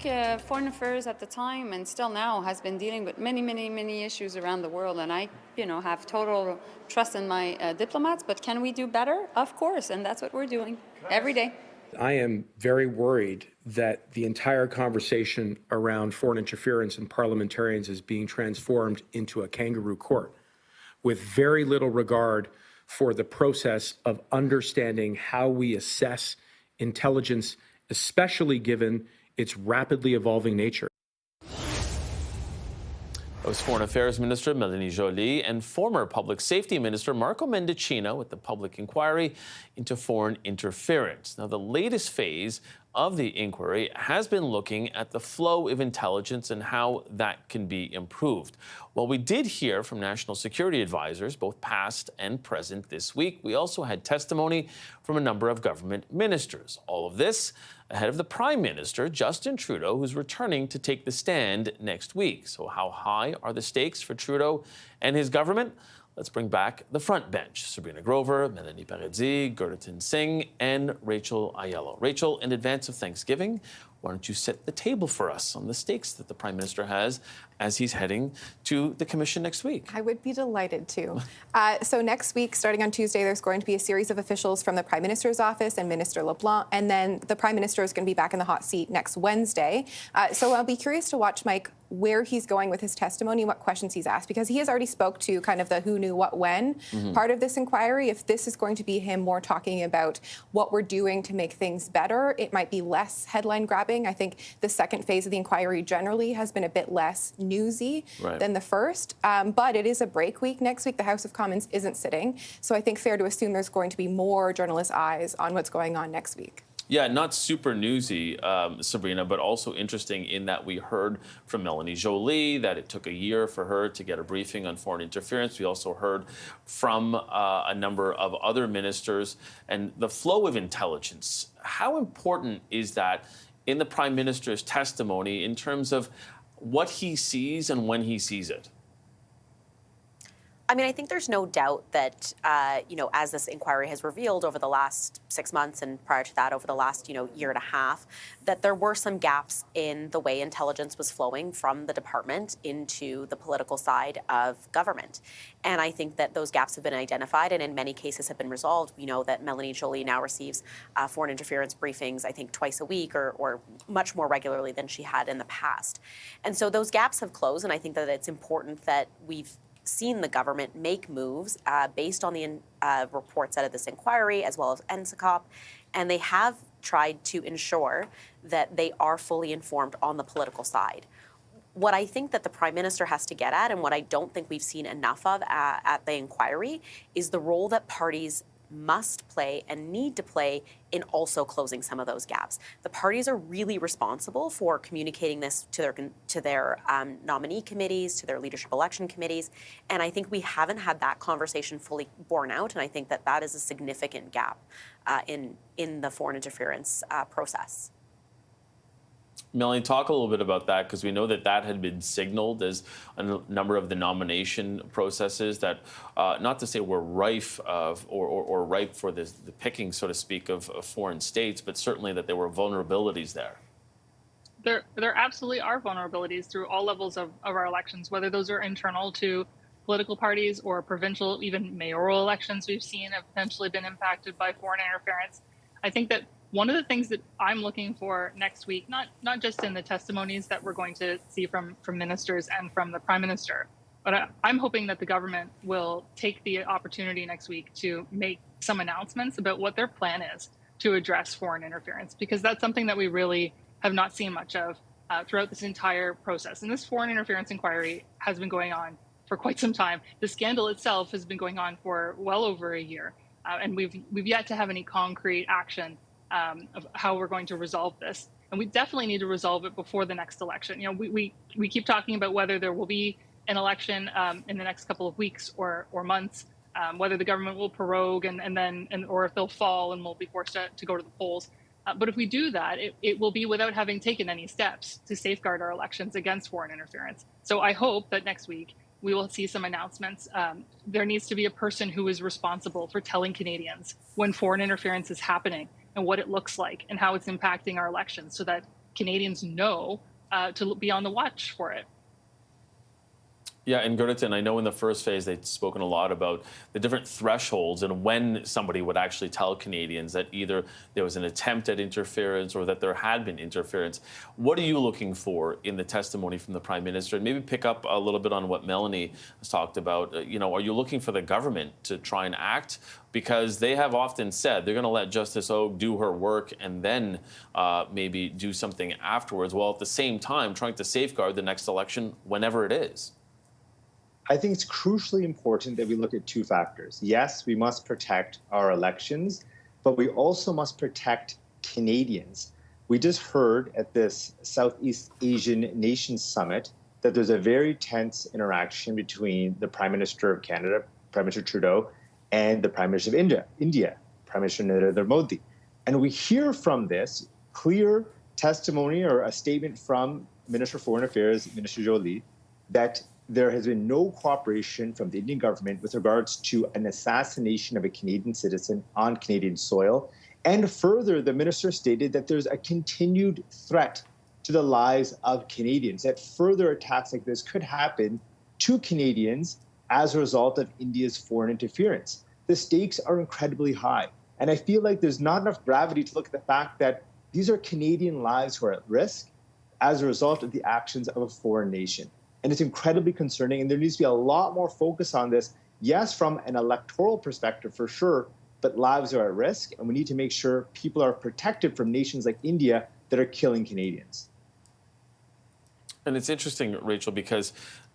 Foreign Affairs at the time and still now has been dealing with many issues around the world, and I, have total trust in my diplomats. But can we do better? Of course, and that's what we're doing every day. I am very worried that the entire conversation around foreign interference in parliamentarians is being transformed into a kangaroo court with very little regard for the process of understanding how we assess intelligence, especially given its rapidly evolving nature. That was Foreign Affairs Minister Mélanie Joly and former Public Safety Minister Marco Mendicino with the public inquiry into foreign interference. Now, the latest phase of the inquiry has been looking at the flow of intelligence and how that can be improved. Well, we did hear from national security advisors, both past and present this week. We also had testimony from a number of government ministers. All of this ahead of the Prime Minister, Justin Trudeau, who's returning to take the stand next week. So how high are the stakes for Trudeau and his government? Let's bring back the front bench. Sabrina Grover, Melanie Paradis, Gurritan Singh, and Rachel Aiello. Rachel, in advance of Thanksgiving, why don't you set the table for us on the stakes that the Prime Minister has as he's heading to the Commission next week? I would be delighted to. So next week, starting on Tuesday, there's going to be a series of officials from the Prime Minister's office and Minister LeBlanc, and then the Prime Minister is going to be back in the hot seat next Wednesday. So I'll be curious to watch, Mike, where he's going with his testimony, what questions he's asked, because he has already spoke to kind of the who knew what when part of this inquiry. If this is going to be him more talking about what we're doing to make things better, it might be less headline grabbing. I think the second phase of the inquiry generally has been a bit less newsy than the first, but it is a break week next week. The House of Commons isn't sitting, so I think fair to assume there's going to be more journalist eyes on what's going on next week. Yeah, not super newsy, Sabrina, but also interesting in that we heard from Mélanie Joly that it took a year for her to get a briefing on foreign interference. We also heard from a number of other ministers and the flow of intelligence. How important is that in the Prime Minister's testimony in terms of what he sees and when he sees it? I mean, I think there's no doubt that, as this inquiry has revealed over the last 6 months and prior to that over the last, year and a half, that there were some gaps in the way intelligence was flowing from the department into the political side of government. And I think that those gaps have been identified and in many cases have been resolved. We know that Mélanie Joly now receives foreign interference briefings, I think, twice a week or much more regularly than she had in the past. And so those gaps have closed, and I think that it's important that we've seen the government make moves based on the reports out of this inquiry, as well as NSICOP, and they have tried to ensure that they are fully informed on the political side. What I think that the Prime Minister has to get at, and what I don't think we've seen enough of at the inquiry, is the role that parties must play and need to play in also closing some of those gaps. The parties are really responsible for communicating this to their nominee committees, to their leadership election committees, and I think we haven't had that conversation fully borne out, and I think that that is a significant gap in the foreign interference process. Melanie, talk a little bit about that, because we know that that had been signaled as a number of the nomination processes that, not to say were rife or ripe for the picking, so to speak, of foreign states, but certainly that there were vulnerabilities there. There absolutely are vulnerabilities through all levels of our elections, whether those are internal to political parties or provincial, even mayoral elections we've seen have potentially been impacted by foreign interference. I think that one of the things that I'm looking for next week, not just in the testimonies that we're going to see from ministers and from the Prime Minister, but I'm hoping that the government will take the opportunity next week to make some announcements about what their plan is to address foreign interference, because that's something that we really have not seen much of throughout this entire process. And this foreign interference inquiry has been going on for quite some time. The scandal itself has been going on for well over a year, and we've yet to have any concrete action of how we're going to resolve this. And we definitely need to resolve it before the next election. We keep talking about whether there will be an election in the next couple of weeks or months, whether the government will prorogue or if they'll fall and we'll be forced to go to the polls. But if we do that, it will be without having taken any steps to safeguard our elections against foreign interference. So I hope that next week we will see some announcements. There needs to be a person who is responsible for telling Canadians when foreign interference is happening and what it looks like and how it's impacting our elections, so that Canadians know to be on the watch for it. Yeah, and Gerritsen, I know in the first phase they'd spoken a lot about the different thresholds and when somebody would actually tell Canadians that either there was an attempt at interference or that there had been interference. What are you looking for in the testimony from the Prime Minister? And maybe pick up a little bit on what Melanie has talked about. Are you looking for the government to try and act? Because they have often said they're going to let Justice Og do her work and then maybe do something afterwards, while at the same time trying to safeguard the next election whenever it is. I think it's crucially important that we look at two factors. Yes, we must protect our elections, but we also must protect Canadians. We just heard at this Southeast Asian Nations Summit that there's a very tense interaction between the Prime Minister of Canada, Prime Minister Trudeau, and the Prime Minister of India, Prime Minister Narendra Modi. And we hear from this clear testimony or a statement from Minister of Foreign Affairs, Minister Jolie, that there has been no cooperation from the Indian government with regards to an assassination of a Canadian citizen on Canadian soil. And further, the minister stated that there's a continued threat to the lives of Canadians, that further attacks like this could happen to Canadians as a result of India's foreign interference. The stakes are incredibly high. And I feel like there's not enough gravity to look at the fact that these are Canadian lives who are at risk as a result of the actions of a foreign nation. And it's incredibly concerning, and there needs to be a lot more focus on this, yes, from an electoral perspective for sure, but lives are at risk, and we need to make sure people are protected from nations like India that are killing Canadians. And it's interesting, Rachel, because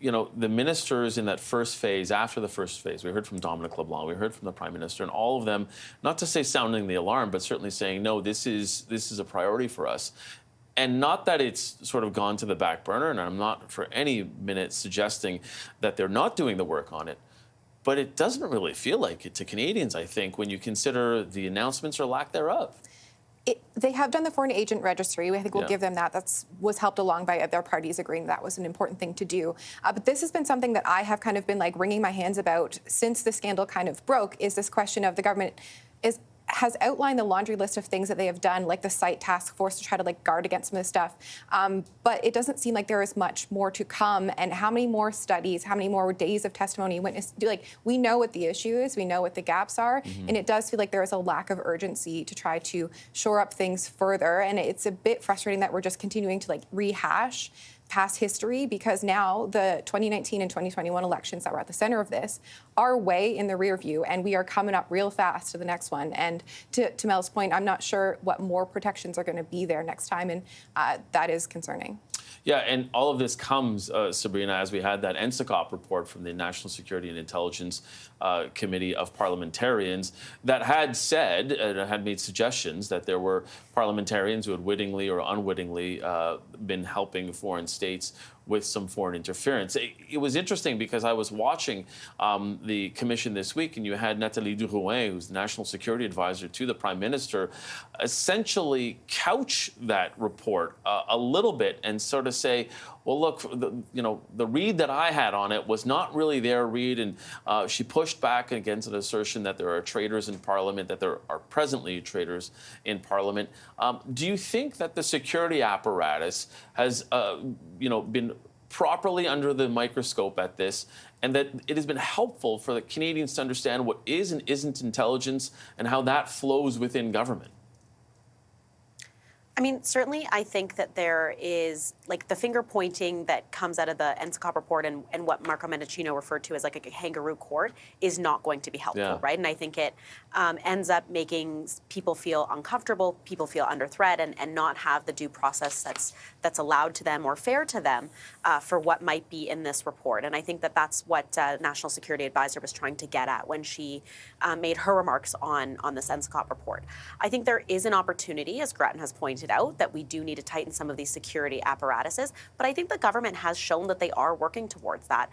the ministers in that first phase, after the first phase, we heard from Dominic LeBlanc, we heard from the Prime Minister, and all of them, not to say sounding the alarm, but certainly saying, no, this is a priority for us. And not that it's sort of gone to the back burner, and I'm not for any minute suggesting that they're not doing the work on it, but it doesn't really feel like it to Canadians, I think, when you consider the announcements or lack thereof. They have done the foreign agent registry. I think we'll give them that. That was helped along by other parties agreeing that was an important thing to do. But this has been something that I have kind of been like wringing my hands about since the scandal kind of broke, is this question of the government has outlined the laundry list of things that they have done, like the site task force, to try to guard against some of this stuff. But it doesn't seem like there is much more to come. And how many more studies, how many more days of testimony, witness, we know what the issue is, we know what the gaps are, and it does feel like there is a lack of urgency to try to shore up things further. And it's a bit frustrating that we're just continuing to rehash past history, because now the 2019 and 2021 elections that were at the center of this are way in the rear view, and we are coming up real fast to the next one. And to Mel's point, I'm not sure what more protections are going to be there next time, and that is concerning. Yeah, and all of this comes, Sabrina, as we had that NSICOP report from the National Security and Intelligence Committee of Parliamentarians that had said, had made suggestions that there were parliamentarians who had wittingly or unwittingly been helping foreign states with some foreign interference. It was interesting because I was watching the commission this week, and you had Nathalie Drouin, who's the National Security Advisor to the Prime Minister, essentially couch that report a little bit and sort of say, well, look, the read that I had on it was not really their read, and she pushed back against an assertion that there are traitors in Parliament, that there are presently traitors in Parliament. Do you think that the security apparatus has, been properly under the microscope at this, and that it has been helpful for the Canadians to understand what is and isn't intelligence and how that flows within government? I mean, certainly I think that there is, the finger pointing that comes out of the NSICOP report and what Marco Mendicino referred to as a kangaroo court is not going to be helpful, right? And I think it ends up making people feel uncomfortable, people feel under threat, and not have the due process that's allowed to them or fair to them for what might be in this report. And I think that that's what National Security Advisor was trying to get at when she made her remarks on this NSICOP report. I think there is an opportunity, as Gretchen has pointed out, that we do need to tighten some of these security apparatuses, but I think the government has shown that they are working towards that.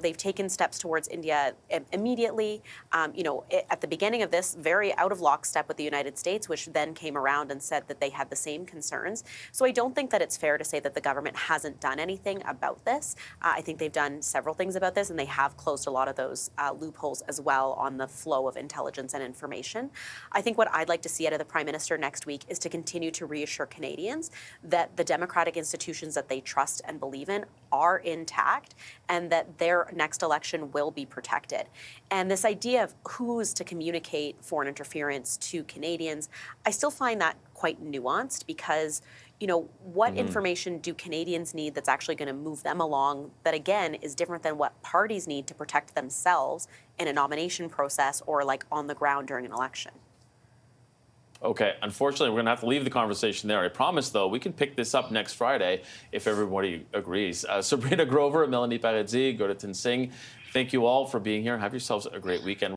They've taken steps towards India immediately. At the beginning of this, very out of lockstep with the United States, which then came around and said that they had the same concerns. So I don't think that it's fair to say that the government hasn't done anything about this. I think they've done several things about this, and they have closed a lot of those loopholes as well on the flow of intelligence and information. I think what I'd like to see out of the Prime Minister next week is to continue to to reassure Canadians that the democratic institutions that they trust and believe in are intact and that their next election will be protected. And this idea of who's to communicate foreign interference to Canadians, I still find that quite nuanced because, you know, what information do Canadians need that's actually going to move them along that, again, is different than what parties need to protect themselves in a nomination process or like on the ground during an election? Okay, unfortunately, we're going to have to leave the conversation there. I promise, though, we can pick this up next Friday if everybody agrees. Sabrina Grover, Melanie Paradis, Guratan Singh, thank you all for being here. Have yourselves a great weekend.